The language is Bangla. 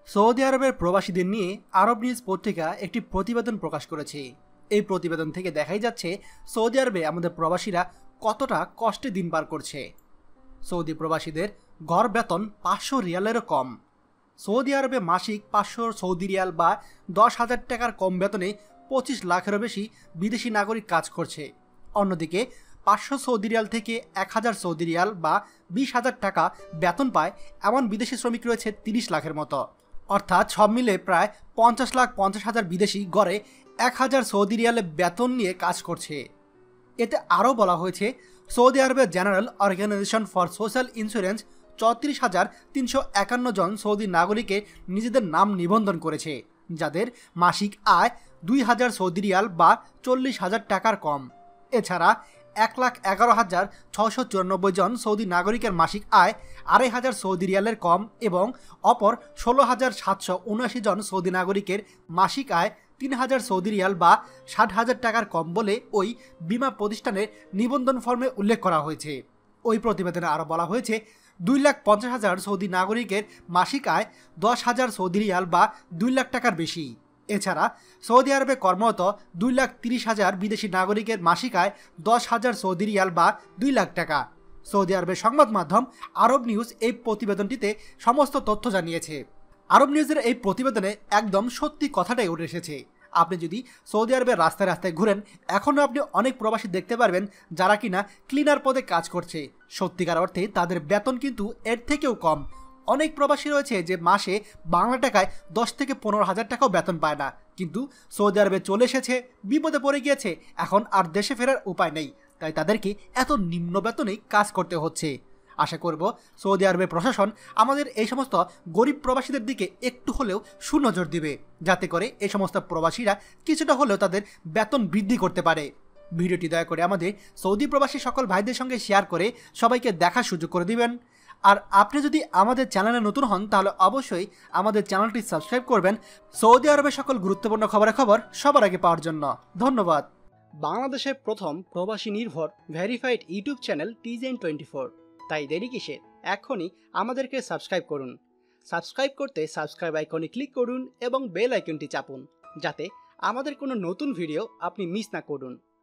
সৌদি আরবের প্রবাসীদের নিয়ে আরব নিউজ পত্রিকা একটি প্রতিবেদন প্রকাশ করেছে। এই প্রতিবেদন থেকে দেখাই যাচ্ছে সৌদি আরবে আমাদের প্রবাসীরা কতটা কষ্টে দিন পার করছে। সৌদি প্রবাসীদের গড় বেতন 500 রিয়ালেরও কম। সৌদি আরবে মাসিক 500 সৌদি রিয়াল বা 10,000 টাকার কম বেতনে 25 লাখেরও বেশি বিদেশি নাগরিক কাজ করছে। অন্যদিকে 500 সৌদি রিয়াল থেকে 1000 সৌদি রিয়াল বা 20,000 টাকা বেতন পায় এমন বিদেশি শ্রমিক রয়েছে 30 লাখের মতো। অর্থাৎ সব মিলে প্রায় 50,50,000 বিদেশি গড়ে 1000 সৌদি রিয়ালে বেতন নিয়ে কাজ করছে। এতে আরও বলা হয়েছে সৌদি আরবের general organisation for social insurance 34,351 জন সৌদি নাগরিকের নিজেদের নাম নিবন্ধন করেছে, যাদের মাসিক আয় 2,000 সৌদি রিয়াল বা 40,000 টাকার কম। এছাড়া 1,11,694 জন সৌদি নাগরিকের মাসিক আয় 2,500 সৌদি রিয়ালের কম এবং অপর 16,779 জন সৌদি নাগরিকের মাসিক আয় 3,000 সৌদি রিয়াল বা 60,000 টাকার কম বলে ওই বীমা প্রতিষ্ঠানের নিবন্ধন ফর্মে উল্লেখ করা হয়েছে। ওই প্রতিবেদনে আরও বলা হয়েছে 2,50,000 সৌদি নাগরিকের মাসিক আয় 10,000 সৌদি রিয়াল বা 2 লাখ টাকার বেশি। এছাড়া সৌদি আরবে কর্মরত 2,30,000 বিদেশি নাগরিকের মাসিক আয় 10,000 সৌদি রিয়াল বা 2 লাখ টাকা। সৌদি আরবের সংবাদ মাধ্যম আরব নিউজ এই প্রতিবেদনটিতে সমস্ত তথ্য জানিয়েছে। আরব নিউজের এই প্রতিবেদনে একদম সত্যি কথাটাই উঠে এসেছে। আপনি যদি সৌদি আরবের রাস্তায় রাস্তায় ঘুরেন, এখনও আপনি অনেক প্রবাসী দেখতে পারবেন যারা কিনা ক্লিনার পদে কাজ করছে। সত্যিকার অর্থে তাদের বেতন কিন্তু এর থেকেও কম। অনেক প্রবাসী রয়েছে যে মাসে বাংলা টাকায় 10 থেকে 15,000 টাকাও বেতন পায় না, কিন্তু সৌদি আরবে চলে এসেছে, বিপদে পড়ে গিয়েছে, এখন আর দেশে ফেরার উপায় নেই, তাই তাদেরকে এত নিম্ন বেতনেই কাজ করতে হচ্ছে। আশা করব সৌদি আরবের প্রশাসন আমাদের এই সমস্ত গরিব প্রবাসীদের দিকে একটু হলেও সুনজর দিবে, যাতে করে এই সমস্ত প্রবাসীরা কিছুটা হলেও তাদের বেতন বৃদ্ধি করতে পারে। ভিডিওটি দয়া করে আমাদের সৌদি প্রবাসী সকল ভাইদের সঙ্গে শেয়ার করে সবাইকে দেখার সুযোগ করে দিবেন। আর আপনি যদি আমাদের চ্যানেলে নতুন হন তাহলে অবশ্যই আমাদের চ্যানেলটি সাবস্ক্রাইব করবেন সৌদি আরবের সকল গুরুত্বপূর্ণ খবর সবার আগে পাওয়ার জন্য। ধন্যবাদ। বাংলাদেশের প্রথম প্রবাসী নির্ভর ভেরিফাইড ইউটিউব চ্যানেল TJN24, তাই দেরি কিসের, এখনই আমাদেরকে সাবস্ক্রাইব করুন। সাবস্ক্রাইব করতে সাবস্ক্রাইব আইকনে ক্লিক করুন এবং বেল আইকনটি চাপুন, যাতে আমাদের কোনো নতুন ভিডিও আপনি মিস না করুন।